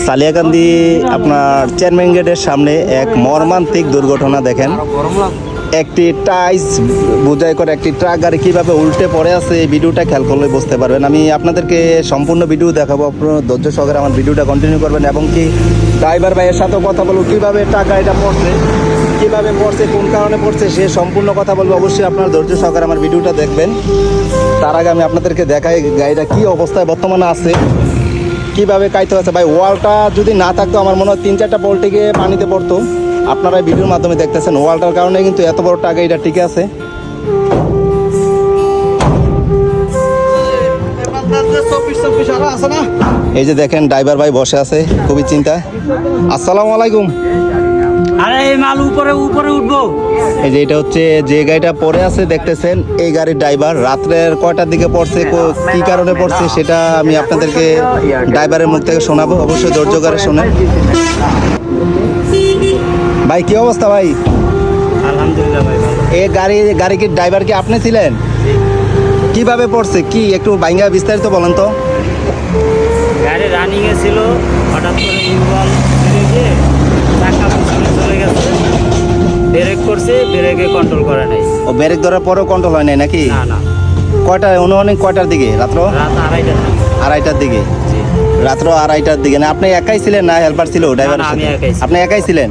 সালিয়াকান্দি আপনার চেয়ারম্যান গেটের সামনে এক মর্মান্তিক দুর্ঘটনা দেখেন। একটি টাইস বোঝাই করে একটি ট্রাক গাড়ি কীভাবে উল্টে পড়ে আছে, এই ভিডিওটা খেয়াল করলে বুঝতে পারবেন। আমি আপনাদেরকে সম্পূর্ণ ভিডিও দেখাবো, আপনারা ধৈর্য সহকারে আমার ভিডিওটা কন্টিনিউ করবেন এবং কি ড্রাইভার ভাইয়ের সাথেও কথা বলবো কীভাবে ট্রাক গাড়িটা পড়ছে, কীভাবে পড়ছে, কোন কারণে পড়ছে, সে সম্পূর্ণ কথা বলবো। অবশ্যই আপনারা ধৈর্য সহকারে আমার ভিডিওটা দেখবেন। তার আগে আমি আপনাদেরকে দেখাই গাড়িটা কী অবস্থায় বর্তমানে আছে, কীভাবে কাইতে হয়েছে। ভাই ওয়ালটা যদি না থাকতো আমার মনে হয় 3-4টা পোল্টে গিয়ে পানিতে পড়তো। আপনারা ভিডিওর মাধ্যমে দেখতেছেন ওয়ালটার কারণে কিন্তু এত বড় টাকা এটা ঠিক আছে। এই যে দেখেন ড্রাইভার ভাই বসে আছে, খুবই চিন্তা। আসসালামু আলাইকুম। আরে এই মাল উপরে উপরে উঠবো। এই যে এটা হচ্ছে যে গাড়িটা পড়ে আছে দেখতেছেন, এই গাড়ির ড্রাইভার রাত্রের কয়টার দিকে পড়ছে, কি কারণে পড়ছে সেটা আমি আপনাদেরকে ড্রাইভারের মুখ থেকে শোনাবো। অবশ্যই ধৈর্য করে শোনেন। ভাই কি অবস্থা ভাই? আলহামদুলিল্লাহ ভাই ভালো। এই গাড়ি কি ড্রাইভার কি আপনি ছিলেন? কিভাবে পড়ছে কি একটু বাইঙ্গা বিস্তারিত বলেন তো। গাড়ি রানিং এ ছিল, হঠাৎ করে ইউয়াল ব্রেকে চাকা পিছনে চলে গেছে, ব্রেক করছে, ব্রেকে কন্ট্রোল করে নাই। ও ব্রেক ধরার পরেও কন্ট্রোল হয় নাই নাকি? না না। কয়টা অনুমানিক কয়টার দিকে? রাত 2:30টার দিকে। রাত্র 2:30টার দিকে। না আপনি একাই ছিলেন না হেল্পার ছিল ড্রাইভারের সাথে? আপনি একাই ছিলেন।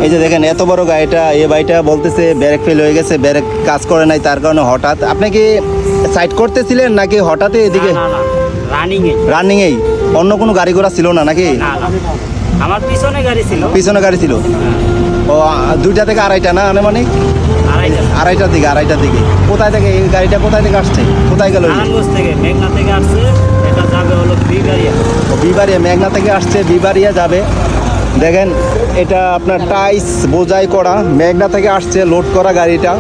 এই যে দেখেন এত বড় গাড়িটা, এই গাড়িটা বলতেছে ব্রেক ফেল হয়ে গেছে, ব্রেক কাজ করে নাই, তার কারণে হঠাৎ। আপনি কি সাইড করতেছিলেন নাকি হঠাৎই এদিকে? রানিং এই অন্য কোনো গাড়ি ঘোড়া ছিল না নাকি? আমার পিছনে গাড়ি ছিল। পিছনে গাড়ি ছিল। ও 2টা থেকে 2:30টা না আনুমানিক? 2:30টার দিকে। কোথায় থেকে এই গাড়িটা কোথায় থেকে আসছে, কোথায় গেল? নারায়ণগঞ্জ থেকে, মেঘনা থেকে আসছে। এটা যাবে হলো বিবাড়িয়া। ও বিবাড়িয়া, মেঘনা থেকে আসছে বিবাড়িয়া যাবে। দেখেন এটা আপনার টাইস বোঝাই করা, মেঘনা থেকে আসছে লোড করা গাড়িটা।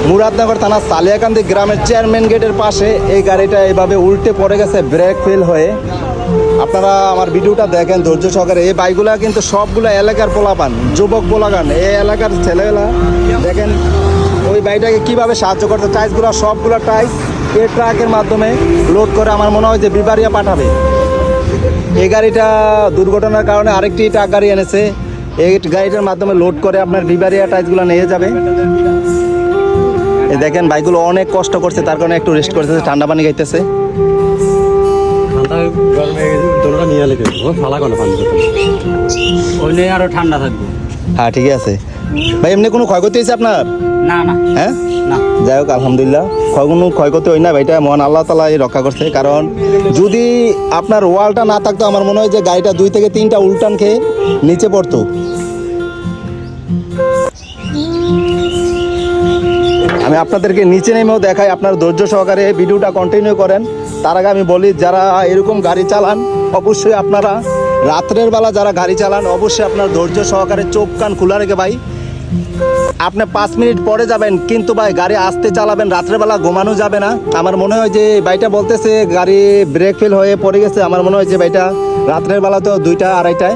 মুরাদনগর থানা সালিয়াকান্দি গ্রামের চেয়ারম্যান গেটের পাশে এই গাড়িটা এভাবে উল্টে পড়ে গেছে ব্রেক ফেল হয়ে। আপনারা আমার ভিডিওটা দেখেন ধৈর্য সহকারে। এই বাইকগুলা কিন্তু সবগুলো এলাকার পোলাপান, যুবক পোলাগান, এই এলাকার ছেলেগুলা। দেখেন ওই বাইকটাকে কীভাবে সাহায্য করতে, টাইসগুলো সবগুলো টাইস এই ট্রাকের মাধ্যমে লোড করে আমার মনে হয় যে বিবাড়িয়া পাঠাবে। এই গাড়িটা দুর্ঘটনার কারণে আরেকটি ট্রাক গাড়ি এনেছে, এই গাড়িটার মাধ্যমে লোড করে আপনার বিবাড়িয়া টাইসগুলো নিয়ে যাবে। এই দেখেন বাইকগুলো অনেক কষ্ট করছে, তার কারণে একটু রেস্ট করতেছে, ঠান্ডা পানি খাইতেছে। আরো ঠান্ডা থাকবে। হ্যাঁ ঠিক আছে ভাই। এমনি কোনো ক্ষয়ক্ষতি হয়েছে আপনার? না না। হ্যাঁ না। যাই হোক আলহামদুলিল্লাহ, কোনো ক্ষয়ক্ষতি হয় না। ভাইটা মহান আল্লাহ তাআলাই রক্ষা করছে। কারণ যদি আপনার ওয়ালটা না থাকতো আমার মনে হয় যে গাড়িটা 2 থেকে 3টা উল্টান খেয়ে নিচে পড়তো। আমি আপনাদেরকে নিচে নেমেও দেখাই, আপনার ধৈর্য সহকারে ভিডিওটা কন্টিনিউ করেন। তার আগে আমি বলি যারা এরকম গাড়ি চালান অবশ্যই আপনারা রাত্রের বেলা যারা গাড়ি চালান অবশ্যই আপনার ধৈর্য সহকারে চোখ কান খোলা রেখে ভাই আপনি 5 মিনিট পরে যাবেন, কিন্তু ভাই গাড়ি আস্তে চালাবেন, রাত্রেবেলা ঘুমানো যাবে না। আমার মনে হয় যে ভাইটা বলতেছে গাড়ি ব্রেক ফেল হয়ে পড়ে গেছে। আমার মনে হয় যে ভাইটা রাত্রের বেলা তো 2টা-2:30টায়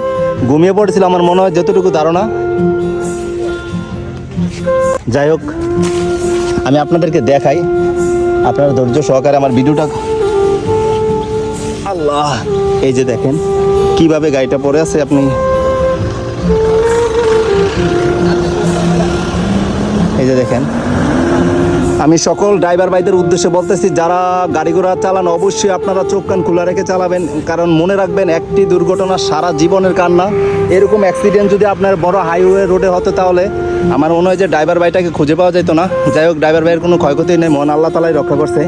ঘুমিয়ে পড়েছিল আমার মনে হয়, যতটুকু ধারণা। যাই হোক আমি আপনাদেরকে দেখাই, আপনারা ধৈর্য সহকারে আমার ভিডিওটা। আল্লাহ, এই যে দেখেন কিভাবে গাড়িটা পড়ে আছে। আপনি এই যে দেখেন, আমি সকল ড্রাইভার ভাইদের উদ্দেশ্যে বলতেছি যারা গাড়ি ঘোড়া চালান অবশ্যই আপনারা চোখ কান খোলা রেখে চালাবেন। কারণ মনে রাখবেন একটি দুর্ঘটনা সারা জীবনের কান্না। এরকম অ্যাক্সিডেন্ট যদি আপনার বড় হাইওয়ে রোডে হতো তাহলে আমার মনে হয় যে ড্রাইভার ভাইটাকে খুঁজে পাওয়া যেত না। যাই হোক ড্রাইভার ভাইয়ের কোনো ক্ষয়ক্ষতি নেই, মহান আল্লাহ তাআলাই রক্ষা করছে।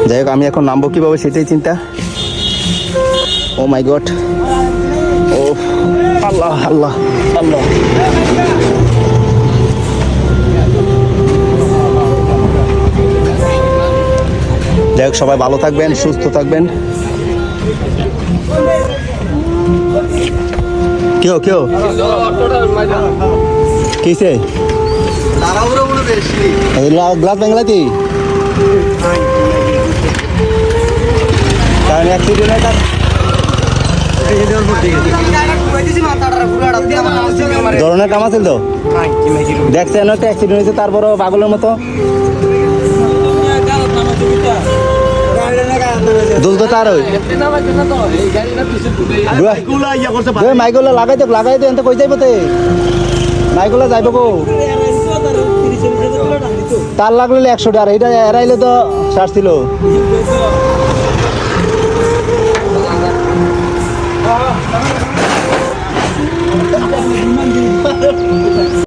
যাই হোক আমি এখন নামবো কীভাবে সেটাই চিন্তা। ও মাই গড, ও আল্লাহ আল্লাহ আল্লাহ। যাই হোক সবাই ভালো থাকবেন, সুস্থ থাকবেন। কেউ কিসে গ্লাস বেঙ্গলাতি কারণ অ্যাক্সিডেন্ট ধরনের কাম আছিল তো দেখছেন হয়তো অ্যাক্সিডেন্ট হয়েছে তারপরও পাগলের মতো দুল তো তার ওই মাইগুলো লাগাই তো এনতে কই যাইব তে মাইগুলো যাইব গো তার লাগলে 100 টাকা এটা এরাইলে তো ছাড় ছিল